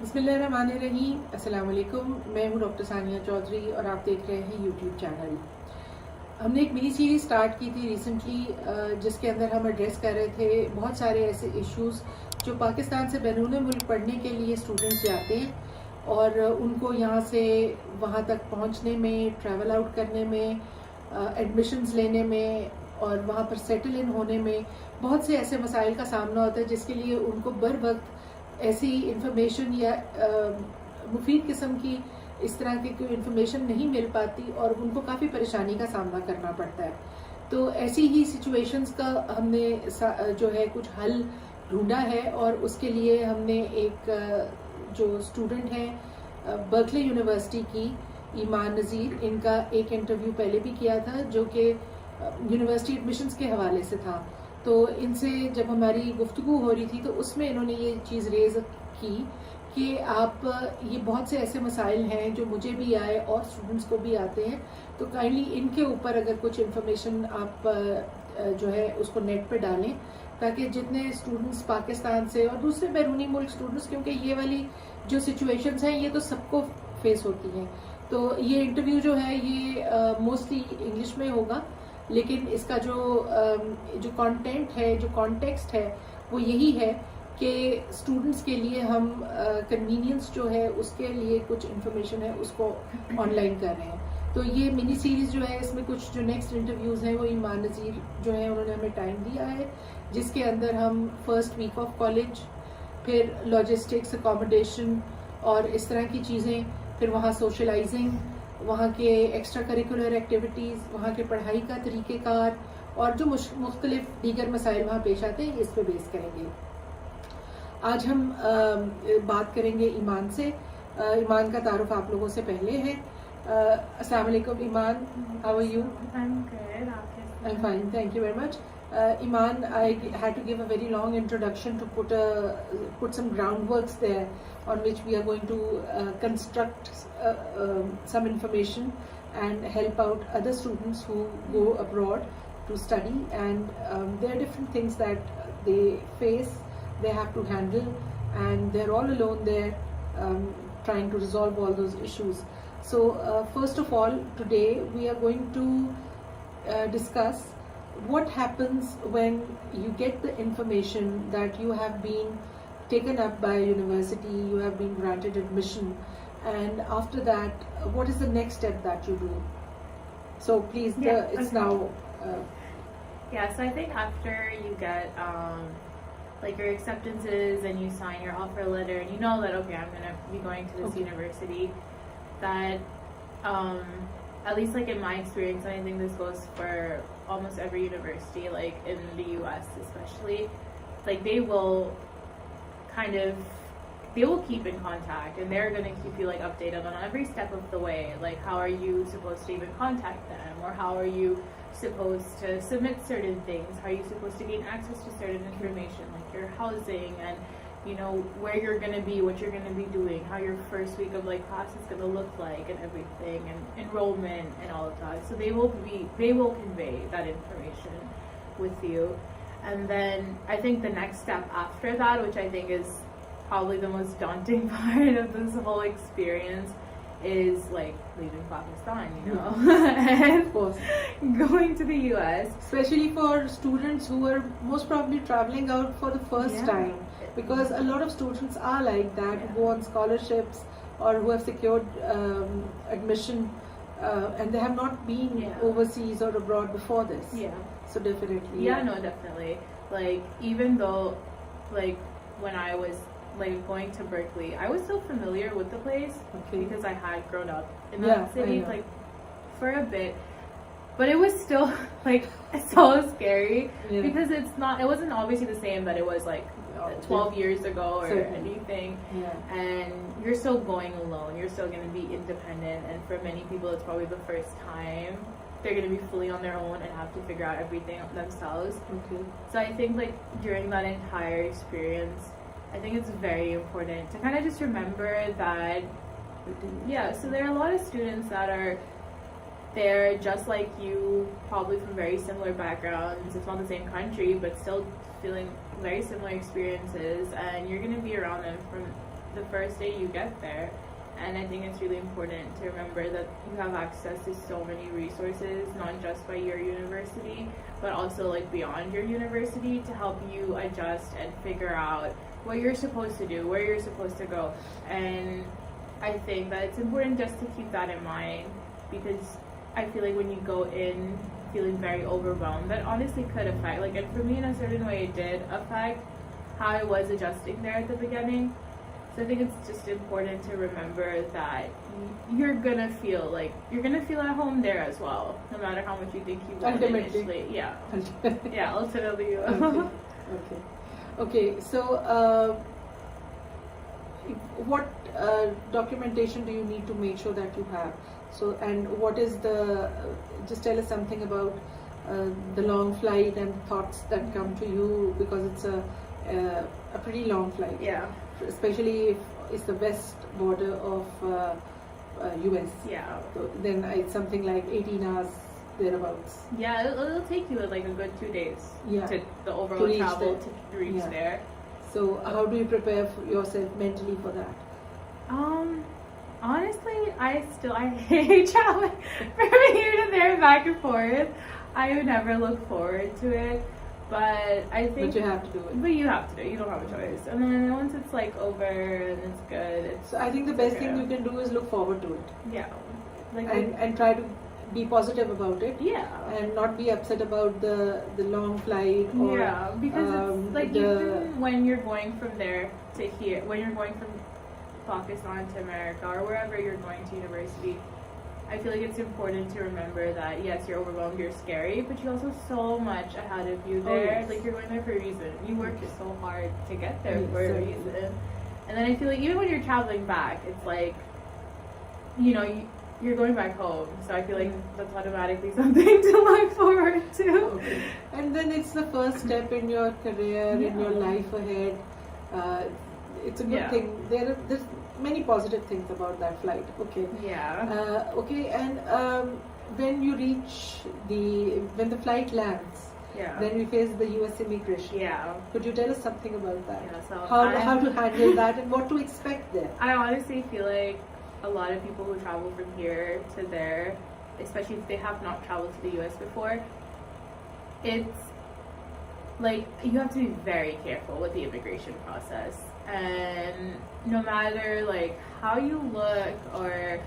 बिस्मिल्लाहिर्रहमानिर्रहीम। अस्सलाम वालेकुम। मैं हूँ डॉक्टर सानिया चौधरी और आप देख रहे हैं यूट्यूब चैनल। हमने एक मिनी सीरीज स्टार्ट की थी रिसेंटली, जिसके अंदर हम एड्रेस कर रहे थे बहुत सारे ऐसे इश्यूज जो पाकिस्तान से बैरून मुल्क पढ़ने के लिए स्टूडेंट्स जाते हैं और उनको यहाँ से वहाँ तक पहुँचने में, ट्रैवल आउट करने में, एडमिशन्स लेने में और वहाँ पर सेटल इन होने में बहुत से ऐसे मसाइल का सामना होता है जिसके लिए उनको बर वक्त ऐसी इंफॉर्मेशन या मुफीद किस्म की इस तरह की कोई इंफॉर्मेशन नहीं मिल पाती और उनको काफ़ी परेशानी का सामना करना पड़ता है। तो ऐसी ही सिचुएशंस का हमने जो है कुछ हल ढूंढा है और उसके लिए हमने एक जो स्टूडेंट हैं बर्कले यूनिवर्सिटी की ईमान नज़ीर, इनका एक इंटरव्यू पहले भी किया था जो कि यूनिवर्सिटी एडमिशन्स के हवाले से था। तो इनसे जब हमारी गुफ्तगू हो रही थी तो उसमें इन्होंने ये चीज़ रेज की कि आप ये बहुत से ऐसे मसाइल हैं जो मुझे भी आए और स्टूडेंट्स को भी आते हैं, तो काइंडली इनके ऊपर अगर कुछ इन्फॉर्मेशन आप जो है उसको नेट पे डालें ताकि जितने स्टूडेंट्स पाकिस्तान से और दूसरे बैरूनी मुल्क स्टूडेंट्स, क्योंकि ये वाली जो सिचुएशंस हैं ये तो सबको फेस होती हैं। तो ये इंटरव्यू जो है ये मोस्टली इंग्लिश में होगा, लेकिन इसका जो कंटेंट है, जो कॉन्टेक्स्ट है वो यही है कि स्टूडेंट्स के लिए हम कन्वीनियंस जो है उसके लिए कुछ इन्फॉर्मेशन है उसको ऑनलाइन कर रहे हैं। तो ये मिनी सीरीज जो है इसमें कुछ जो नेक्स्ट इंटरव्यूज़ हैं वो ईमान नज़ीर जो है उन्होंने हमें टाइम दिया है, जिसके अंदर हम फर्स्ट वीक ऑफ कॉलेज, फिर लॉजिस्टिक्स, अकोमोडेशन और इस तरह की चीज़ें, फिर वहाँ सोशलाइजिंग, वहाँ के एक्स्ट्रा करिकुलर एक्टिविटीज़, वहाँ के पढ़ाई का तरीक़ेकार और जो मुख्तलिफ दीगर मसाइल वहाँ पेश आते हैं इस पर बेस करेंगे। आज हम बात करेंगे ईमान से। ईमान का तारुफ आप लोगों से पहले है। अस्सलाम वालेकुम Iman, how are you? I'm fine, thank you very much. Iman, I had to give a very long introduction to put some groundworks there on which we are going to construct some information and help out other students who go abroad to study, and there are different things that they face, they have to handle, and they're all alone there trying to resolve all those issues. So first of all, today we are going to discuss what happens when you get the information that you have been taken up by a university, you have been granted admission, and after that what is the next step that you do? So please, it's now so I think after you get like your acceptances and you sign your offer letter and you know that okay, I'm gonna be going to this university, that at least like in my experience, and I think this goes for almost every university, like in the US especially, like they will keep in contact and they're going to keep you like updated on every step of the way, like how are you supposed to even contact them, or how are you supposed to submit certain things, how are you supposed to gain access to certain information like your housing and you know where you're going to be, what you're going to be doing, how your first week of like class is going to look like and everything, and enrollment and all of that. So they will convey that information with you. And then I think the next step after that, which I think is probably the most daunting part of this whole experience, is like leaving Pakistan, you know, and of course going to the US, especially for students who are most probably traveling out for the first time, because a lot of students are like that, who go on scholarships or who have secured admission and they have not been overseas or abroad before this. So definitely. Definitely. Like even though like when I was like going to Berkeley, I was so familiar with the place because I had grown up in that city like for a bit, but it was still like so scary because it wasn't obviously the same that it was like 12 years ago or anything, and you're still going alone, you're still going to be independent, and for many people it's probably the first time they're going to be fully on their own and have to figure out everything themselves. So I think like during that entire experience, I think it's very important to kind of just remember that so there are a lot of students that are there just like you, probably from very similar backgrounds. It's not the same country, but still feeling very similar experiences, and you're going to be around them from the first day you get there. And I think it's really important to remember that you have access to so many resources, not just by your university, but also like beyond your university, to help you adjust and figure out what you're supposed to do, where you're supposed to go. And I think that it's important just to keep that in mind, because I feel like when you go in feeling very overwhelmed, that honestly could affect, like, and for me in a certain way it did affect how I was adjusting there at the beginning. So I think it's just important to remember that you're gonna feel at home there as well, no matter how much you think you will initially. Yeah. Yeah, ultimately you will. Okay. So, what documentation do you need to make sure that you have? So, and what is just tell us something about the long flight and thoughts that come to you, because it's a pretty long flight. Yeah. Especially if it's the west border of US. Yeah. So then it's something like 18 hours thereabouts. Yeah, it'll take you like a good 2 days. Yeah. To the overall travel to reach there. So how do you prepare yourself mentally for that? Honestly, I hate traveling from here to there, back and forth. I would never look forward to it. But I think. But you have to do it. But you have to do it. You don't have a choice. And then once it's like over and it's good, so I think the best thing you can do is look forward to it. Yeah. And try to be positive about it. Yeah. And not be upset about the long flight. Or, yeah, because it's like even when you're going from there to here, when you're going from Pakistan to America or wherever you're going to university, I feel like it's important to remember that yes, you're overwhelmed, you're scary, but you also have so much ahead of you there. Oh, yes. Like, you're going there for a reason. You worked so hard to get there for a reason. And then I feel like even when you're traveling back, it's like, you know, you're going back home. So I feel like that's automatically something to look forward to. Okay. And then it's the first step in your career, in your life ahead. It's a good thing. There's many positive things about that flight. Okay. Yeah. Okay. And when you reach when the flight lands, then we face the U.S. immigration. Yeah. Could you tell us something about that? Yeah, so how to handle that and what to expect there? I honestly feel like a lot of people who travel from here to there, especially if they have not traveled to the U.S. before, it's like you have to be very careful with the immigration process. And no matter like how you look or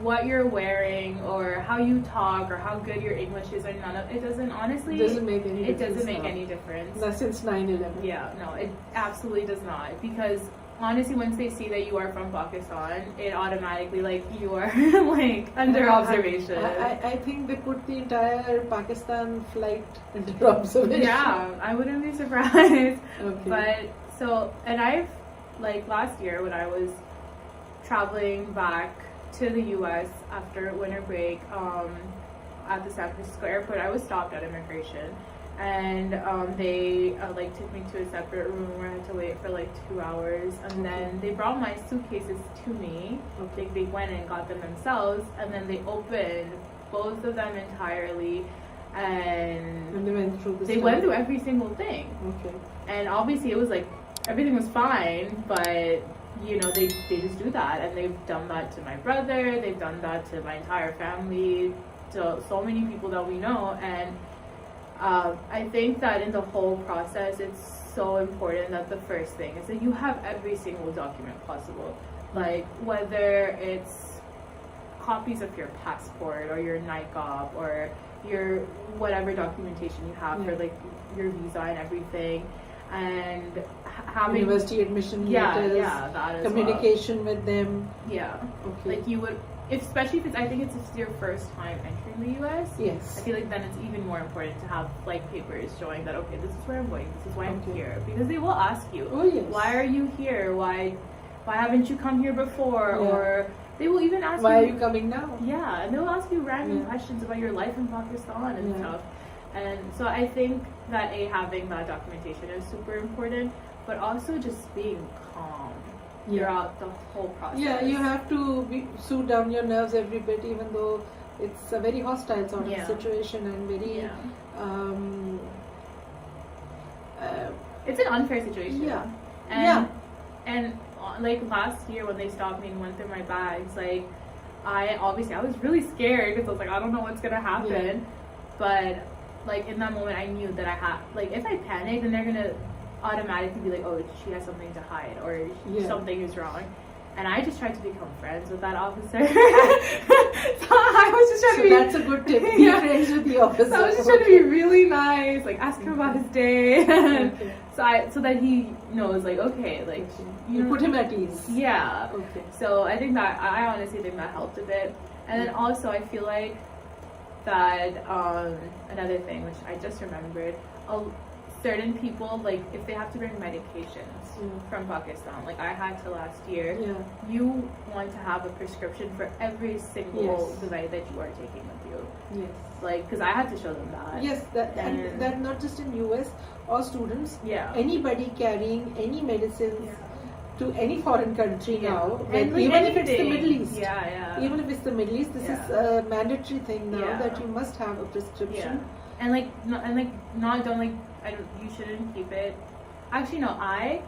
what you're wearing or how you talk or how good your English is, or it doesn't make any difference. It doesn't make any difference. Not since 9/11. Yeah, no, it absolutely does not, because honestly, once they see that you are from Pakistan, it automatically, like, you are like under observation. I think they put the entire Pakistan flight under observation. Yeah, I wouldn't be surprised. Okay. But so, and I've, like, last year when I was traveling back to the US after winter break, at the San Francisco airport, I was stopped at immigration. And they like took me to a separate room where I had to wait for like 2 hours, and then they brought my suitcases to me. They went and got them themselves, and then they opened both of them entirely, and they went through went through every single thing. Okay. And obviously it was like everything was fine, but you know, they just do that, and they've done that to my brother, they've done that to my entire family, to so many people that we know. And I think that in the whole process, it's so important that the first thing is that you have every single document possible. Like, whether it's copies of your passport or your NICOP or your whatever documentation you have for like your visa and everything, and having university admission letters, that as communication with them. Yeah. Okay. Like, you would, especially if it's your first time entering the US. Yes. I feel like then it's even more important to have like papers showing that, okay, this is where I'm going, this is why I'm here, because they will ask you, why are you here? Why haven't you come here before? Or they will even ask why are you coming now? Yeah, and they'll ask you random questions about your life in Pakistan and stuff. And so I think that having that documentation is super important, but also just being calm throughout the whole process. Yeah, you have to soothe down your nerves every bit, even though it's a very hostile sort of situation and very it's an unfair situation. Yeah. And like last year when they stopped me and went through my bags, like I was really scared because I was like, I don't know what's gonna happen, but like in that moment I knew that I had, like, if I panic then they're gonna automatically be like, oh, she has something to hide or something is wrong. And I just tried to become friends with that officer. So I was just trying to be... that's a good tip. Be friends with the officer. So I was just trying to be really nice, like ask him about his day. So that he knows, like, okay, like... You put him at ease. Yeah. Okay. So I think that, I honestly think that helped a bit. And then also I feel like that, another thing, which I just remembered, certain people, like if they have to bring medications from Pakistan, like I had to last year, you want to have a prescription for every single device that you are taking with you. Yes. Like, because I had to show them that. Yes, and that not just in US or students. Yeah. Anybody carrying any medicines to any foreign country now, and like, even if it's the Middle East. Even if it's the Middle East, this is a mandatory thing now that you must have a prescription. And you shouldn't keep it. Actually, no, I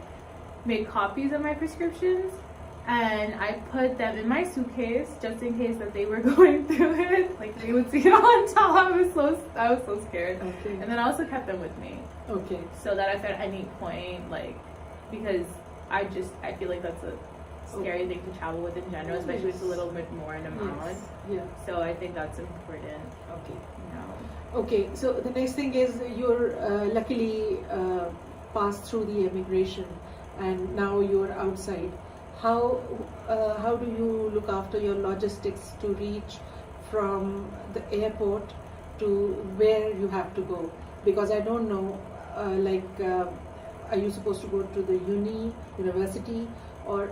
made copies of my prescriptions and I put them in my suitcase just in case that they were going through it. Like they would see it on top. I was so scared. Okay. And then I also kept them with me. Okay. So that if at any point, like, because I feel like that's a scary thing to travel with in general, especially if it's a little bit more in amount. Yeah. So I think that's important. Okay. No. Okay, so the next thing is you're luckily passed through the immigration and now you're outside. How do you look after your logistics to reach from the airport to where you have to go? Because I don't know, are you supposed to go to the university, or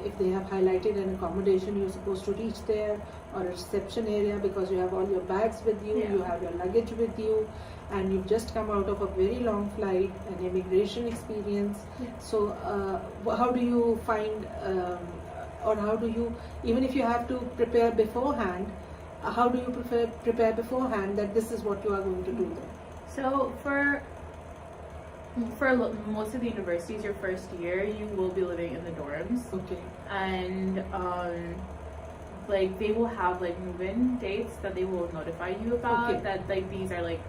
if they have highlighted an accommodation, you're supposed to reach there, or a reception area, because you have all your bags with you, you have your luggage with you, and you've just come out of a very long flight, an immigration experience. So how do you find, or how do you, even if you have to prepare beforehand, how do you prepare beforehand that this is what you are going to do there? So for most of the universities, your first year you will be living in the dorms. Okay. And like they will have like move-in dates that they will notify you about. Okay. That like these are like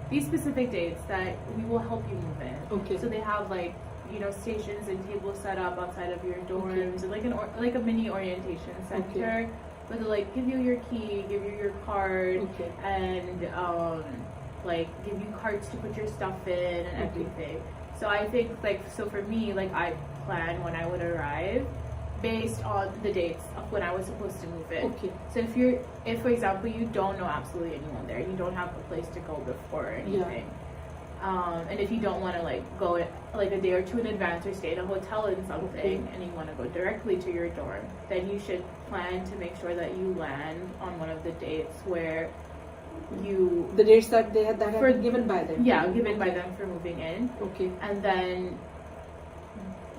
these specific dates that we will help you move in. Okay. So they have like, you know, stations and tables set up outside of your dorms, and like a mini orientation center. Okay. Where they like give you your key, give you your card, and like give you cards to put your stuff in and everything. So I think so for me, like I plan when I would arrive based on the dates of when I was supposed to move in. Okay. So if for example you don't know absolutely anyone there, you don't have a place to go before or anything, and if you don't want to like go like a day or two in advance or stay in a hotel in something, and you want to go directly to your dorm, then you should plan to make sure that you land on one of the dates where the dates that they had given by them. Yeah, given by them for moving in. Okay. And then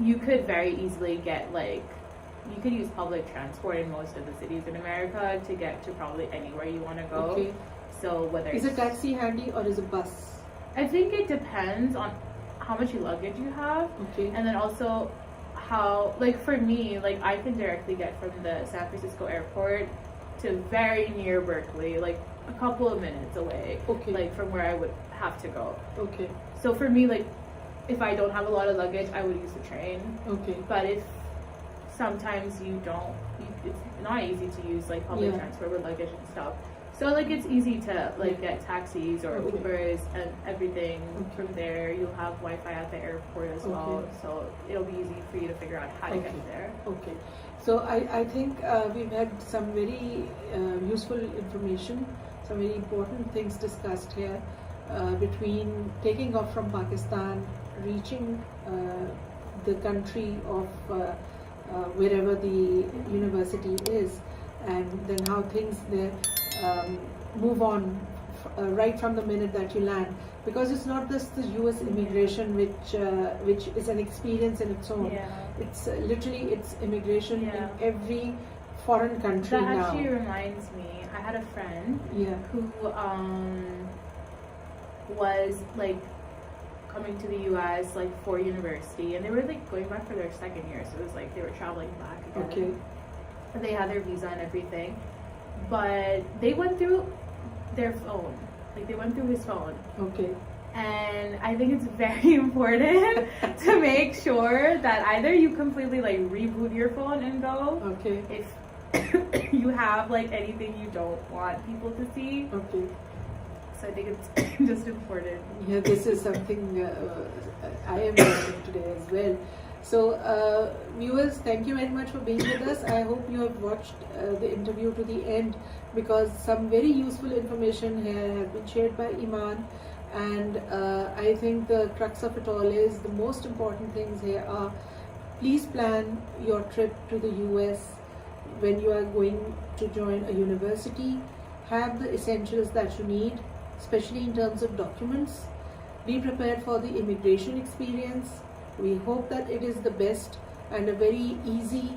you could very easily get you could use public transport in most of the cities in America to get to probably anywhere you want to go. Okay. So whether is a taxi handy or is a bus? I think it depends on how much luggage you have. Okay. And then also how, like for me, like I can directly get from the San Francisco airport to very near Berkeley, like a couple of minutes away, like from where I would have to go. Okay. So for me, like if I don't have a lot of luggage, I would use the train. Okay. But if sometimes it's not easy to use like public transport with luggage and stuff. So like it's easy to like get taxis or Ubers and everything from there. You'll have Wi-Fi at the airport as well, so it'll be easy for you to figure out how to get there. Okay. So I think we've had some very useful information, some very important things discussed here between taking off from Pakistan, reaching the country of wherever the university is, and then how things there move on right from the minute that you land, because it's not just the US immigration which is an experience in its own. It's literally it's immigration in every foreign country now. That actually reminds me, I had a friend who was like coming to the US like for university, and they were like going back for their second year, so it was like they were traveling back again. Okay. And they had their visa and everything, but they went through their phone. Like they went through his phone. Okay. And I think it's very important to make sure that either you completely like reboot your phone and go. Okay. If you have like anything you don't want people to see. Okay. So I think it's just important. Yeah, this is something I am learning today as well. So, viewers, thank you very much for being with us. I hope you have watched the interview to the end, because some very useful information here has been shared by Iman. And I think the crux of it all is the most important things here are: please plan your trip to the US when you are going to join a university. Have the essentials that you need, especially in terms of documents. Be prepared for the immigration experience. We hope that it is the best and a very easy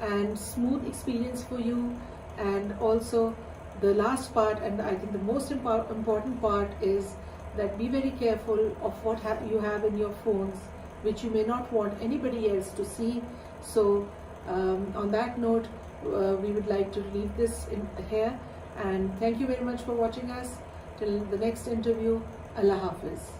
and smooth experience for you. And also the last part, and I think the most important part, is that be very careful of what you have in your phones, which you may not want anybody else to see. So on that note, we would like to leave this here, and thank you very much for watching us. Till the next interview, Allah Hafiz.